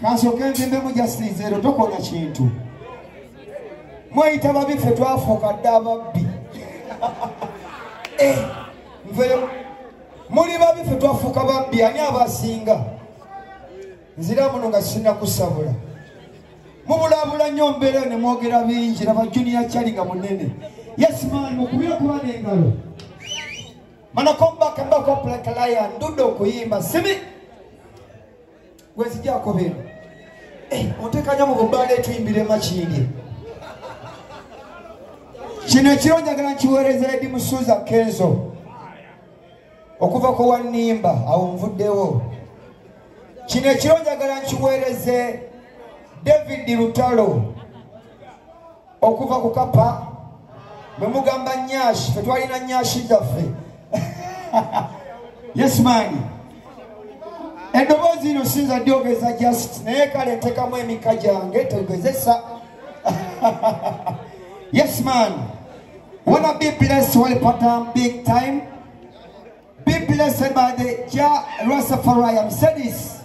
Kansoke nzimbe mu Justice zero tokona kintu. Mwayita babife twafuuka dda ababbi. Nve muli babife twafuuka babbi ani abasinga. Nzira muno nga sina kusabula. Mubulabula nnyo mbeera ne mwogera bingi laba Junior Chali nga munene. Yes man mukubira kuba n'engalo. Mana come back up like a lion. Ndudo kuyimba sibi. Gwezijako bino. Otekanya mu bubale tuyimbire makindi. Kino ekiro njagala nkiweereza Edi Musuza Kenzo. Okuva ku Wanimba awo nvuddewo. Kino ekiro njagala nkiweereze David Lutalo. Okuva ku Kapa. Bwe mugamba Nyashi, fe twalina Nyashi zaffe. Yes man. Edobozi ino sinza diogeza just naye kale ntekamu emika gyange tegezesa. Yes man. Wanna be blessed while pattern big time. Be blessed by the Jah Rastafari. I said this.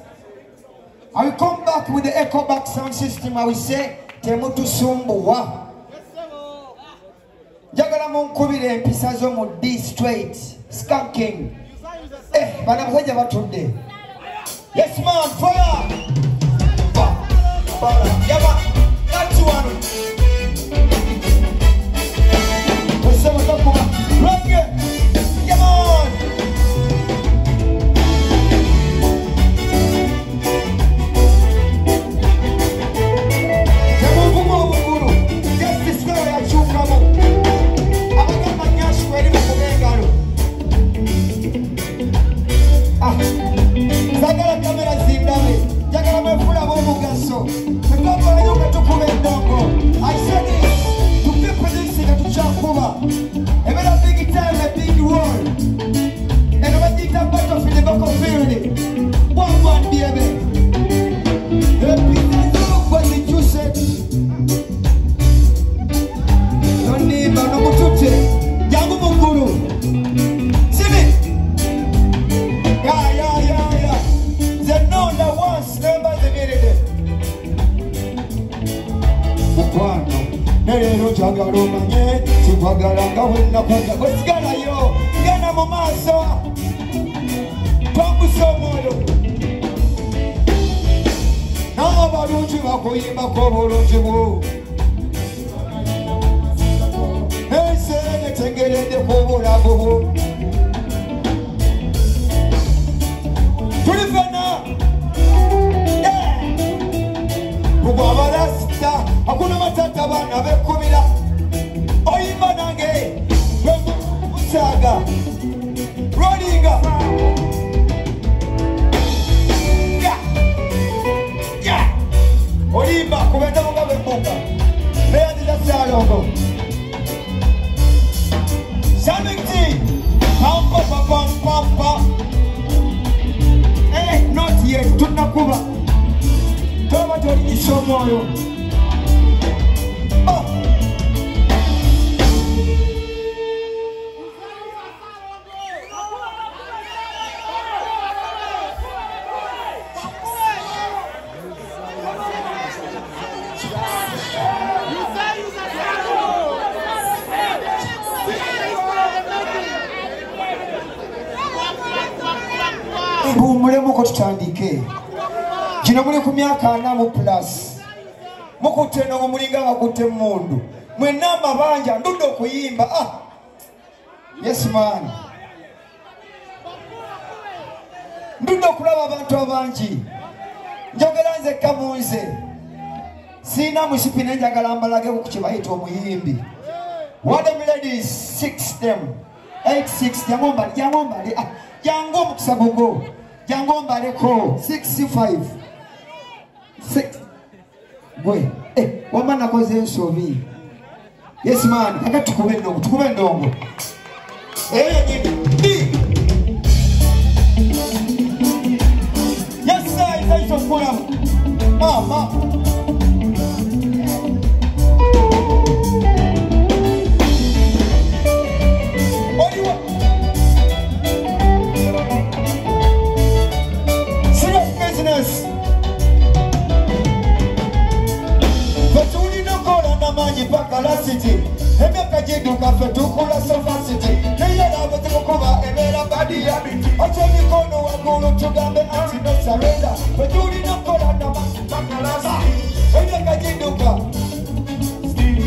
I will come back with the echo back sound system. I will say temutu sumbuwa. Jagala munkubire empisa zo mu D straight skanking. Bana musajja batudde. Yes man, fire! Yaba, that's one. Let's have a look for right here. Come on! Come on, just this story I choose from. I'm going to Nyashi ready for Bengalo. Zagala kamera zindame, jagala mefula bomugaso. Tegogo ayoka tukube ndongo. I said this, to people this is to chakuba. Ebera big time, a big world. And over the part of the back of field. One baby. The pizza dog was the juice. No name, no mutute. Yangu mukuru. See me? Yeah. They know that once, never the minute. Mukwano, nerero jagalo manye, sipagalanga wena kwaga. Wesigala yo, gana mumaso. Tongu somoyo. Na balungi bakuyimba ko bulungi bu. Ese netengerede ko bulabu bu. Tulifana. Kubabarasta, hakuna matata bana bekubira. Oyimba nange, musaga. Rollinga. Yeah. Oyimba kubenda mugabe mbuga. Leya dida salongo. Samingti. Pampa. Not yet, tunakuba. Toma toli isomoyo. Mulemu ko tutandike. Kino muli ku myaka 4 plus. Mukutte no mulinga bakutte mundu. Mwenna mabanja ndudo okuyimba. Yes man. Ndudo kulaba abantu abangi. Njogera nze kamunze. Sina musipi nenjagala mbalage ku kibayita omuyimbi. What the ladies 6 them. 8-6 yangomba. Yango mukisagogo. jangu mbaleko 65 6 gwe wamana koze ensobi yes man kaka tukube ndongo yes guys I just put up mama City, Emeka Jiduka Fetukula Sofa City, Nayana Vatukuba, Emera Badi Yabi, Achemi Kono Wagulu Chugambe Anti no Surrender, but you did not call on the Makalasa, Emeka Jiduka,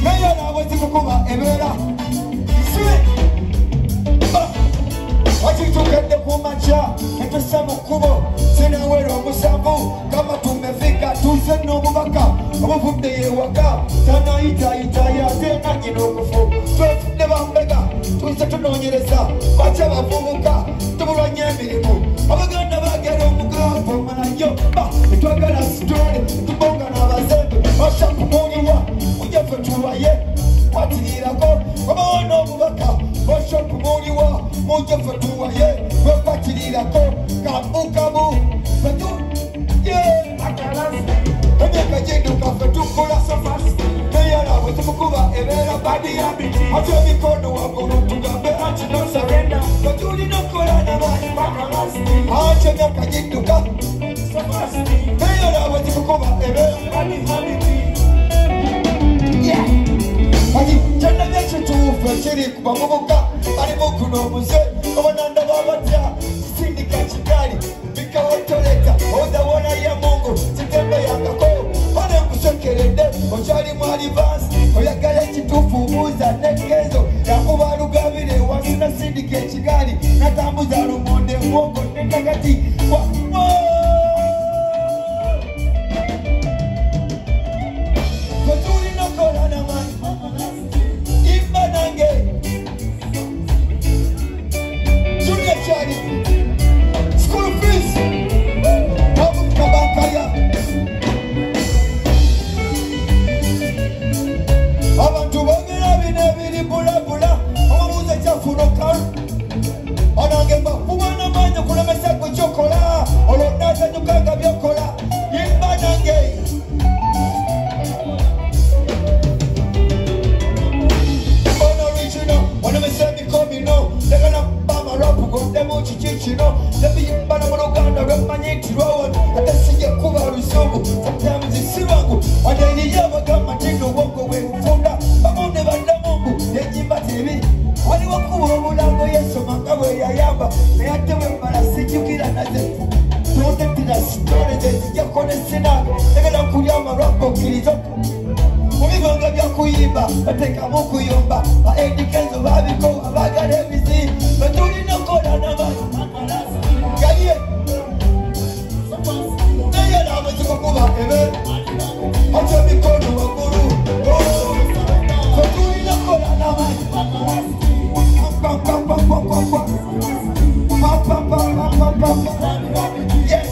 Nayana Vatukuba, Emera, Sweet, what you took at the Kumacha, and the Samukubo, Senawero Musabu, Kama to Mefika, Tusen no Mubaka, Above the Waka. Ita ya tena kinoko twelve never bega tuza tunonyereza bacha bavubuka tubulanye emirimu abaganda bagera omugambo manayo twagala story tubonga n'abazembe basha kumuliwa ujja fetuwaye kwatilirako obaona obubaka basha kumuliwa mujja fetuwaye kwatilirako kabukabu batu Emeka Jiduka fetukula sofasi Kuba Evera Badi Yabi, I tell me Kono Wagulu to Gambe Anti no Surrender, but you did not call on the Makalasi. I tell me Kajiduka, they are what you Kuba Evera Badi Yabi. Yeah, but you turn the nation to Fashiri Kubamuka, Animokuno Muse, Omananda Babatia, Syndicate Chikari, Bika Otoleta, Oda Wana Yamongo, September Yakako, Onamusekerede, Ochari Marivas. Oyagala kitufu buza nekezo yakuba lugabire wasina syndicate Kigali natambuza lumonde mwongo netagati kwa Kotuli nokola na mani Imba nange Junior Chari School fees Nabu kabankaya Abantu bogera binebiri bulabula omubuze kyafunoka onangemba kubona manyo kulemesa kwechokola olonasa nyukaga byokola imba nange ono original onemesemi komino legana bama rapu gondemu chichichino nebiyimbana mu Luganda lwemanyitirwawo ate sije kuba lusubu sometimes isibangu wadeniye abagamba tino wongo wefunda bamonde bandamungu yejimba tibi waliwo kuba omulango yesomanga bwe yayamba naye ate wemmala sijjukira naze tozetira storage zijjako nesina tegenda kulya amalwako okkirizo mubibanga byakuyimba batekamu okuyomba baedikezo babiko abagala ebizi betulina okola nabali galiye naye naabwekikukuba ebe ate emikono waggulu betulina okola nabali yes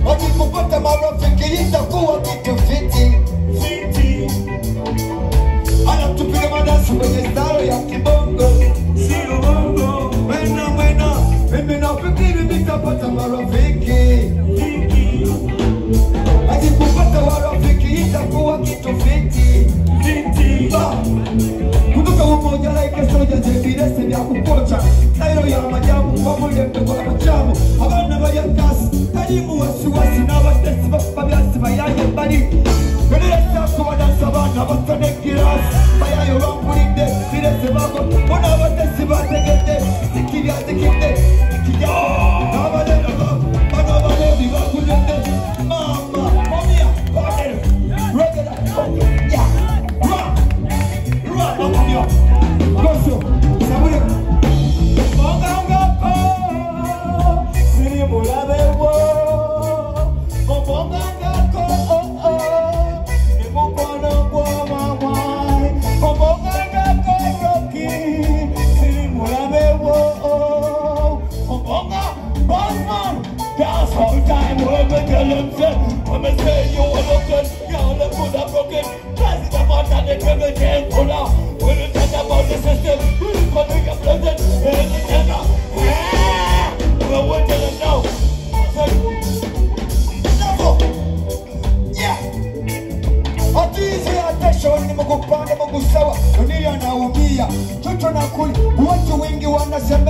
wakikupata marafiki itakuwa kitu fiti anatupiga madansi kwenye staro ya kibongo sio bongo mwena mimi nafikiri nitapata marafiki wakikupata marafiki itakuwa kitu fiti kutoka umoja like soja zebirese vya kukocha nairo ya majabu pamoja mtokola machamu abana bayakasi karimu wasiwasi n'abatesi babyasi bayaye mbali Beleza badansa abana batone kirasi bayayo bampulidde birese bago bona abatesi bategedde zikirya zikidde zikirya n'abalera bano abalevi bakudedde mama momia kodero regera ya Rua, vamos, Gosto, sabule. Bonga. All time when we tell them say, when we say you are looking, you look good and broken. That's the part that they can be damn full of. When we talk about the system, we can make a pleasant. And the tenor, well, we tell them no. Atizi atesho ni mkupanda mkusawa. Dunia naumia. Chocho na kuli. Watu wengi wanasema